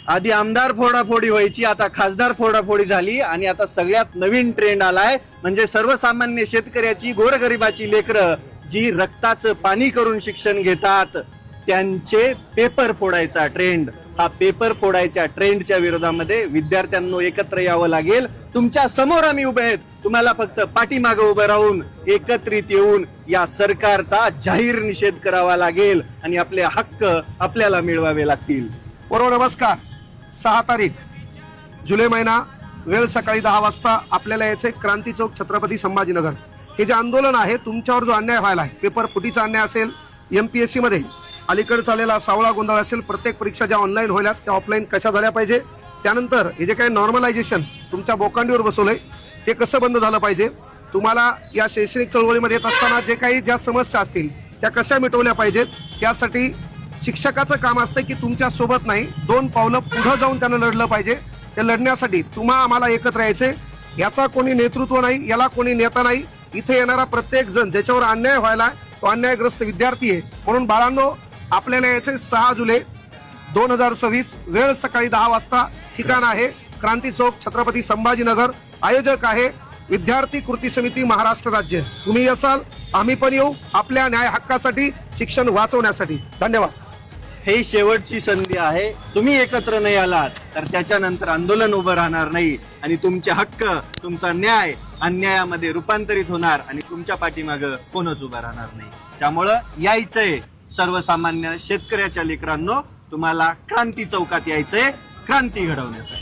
आधी आमदार फोडाफोडी व्हायची, आता खासदार फोडाफोडी झाली आणि आता सगळ्यात नवीन ट्रेंड आलाय म्हणजे सर्वसामान्य शेतकऱ्याची, गोरगरिबाची लेकरं जी रक्ताचं पाणी करून शिक्षण घेतात त्यांचे पेपर फोडायचा ट्रेंड. हा पेपर फोडायच्या ट्रेंडच्या विरोधामध्ये विद्यार्थ्यांनो एकत्र यावं लागेल. तुमच्या समोर आम्ही उभे आहेत, तुम्हाला फक्त पाठीमागे उभं राहून एकत्रित येऊन या सरकारचा जाहीर निषेध करावा लागेल आणि आपले हक्क आपल्याला मिळवावे लागतील. बरोबर. नमस्कार. 6 तारीख जुलै महिना, वेळ सकाळी 10 वाजता आपल्याला यायचे क्रांती चौक, छत्रपती संभाजीनगर. हे जे आंदोलन आहे, तुमच्यावर जो अन्याय व्हायला आहे, पेपर फुटीचा अन्याय असेल, MPSC मध्ये अलीकडे चाललेला सावळा गोंधळ असेल, प्रत्येक परीक्षा ज्या ऑनलाईन व्हायला त्या ऑफलाईन कशा झाल्या पाहिजे, त्यानंतर हे जे काही नॉर्मलायझेशन तुमच्या बोकांडीवर बसवलंय ते कसं बंद झालं पाहिजे, तुम्हाला या शैक्षणिक चळवळीमध्ये येत असताना जे काही ज्या समस्या असतील त्या कशा मिटवल्या पाहिजेत, त्यासाठी शिक्षकाचं काम असतं की तुमच्या सोबत नाही, 2 पावलं पुढे जाऊन त्यानं लढलं पाहिजे. ते लढण्यासाठी आम्हाला एकत्र यायचे. याचा कोणी नेतृत्व नाही, याला कोणी नेता नाही. इथे येणारा प्रत्येक जण ज्याच्यावर अन्याय व्हायला तो अन्यायग्रस्त विद्यार्थी आहे. म्हणून बाळांनो, आपल्याला यायचे 6 जुलै 2026, वेळ सकाळी 10 वाजता. ठिकाण आहे क्रांती चौक, छत्रपती संभाजीनगर. आयोजक आहे विद्यार्थी कृती समिती महाराष्ट्र राज्य. तुम्ही असाल, आम्ही पण येऊ आपल्या न्याय हक्कासाठी, शिक्षण वाचवण्यासाठी. धन्यवाद. हे शेवटची संधी आहे. तुम्ही एकत्र नाही आलात तर त्याच्यानंतर आंदोलन उभं राहणार नाही आणि तुमचे हक्क, तुमचा न्याय अन्यायामध्ये रूपांतरित होणार आणि तुमच्या पाठीमागं कोणच उभं राहणार नाही. त्यामुळं यायचंय सर्वसामान्य शेतकऱ्याच्या लेकरांनो, तुम्हाला क्रांती चौकात यायचंय क्रांती घडवण्यासाठी.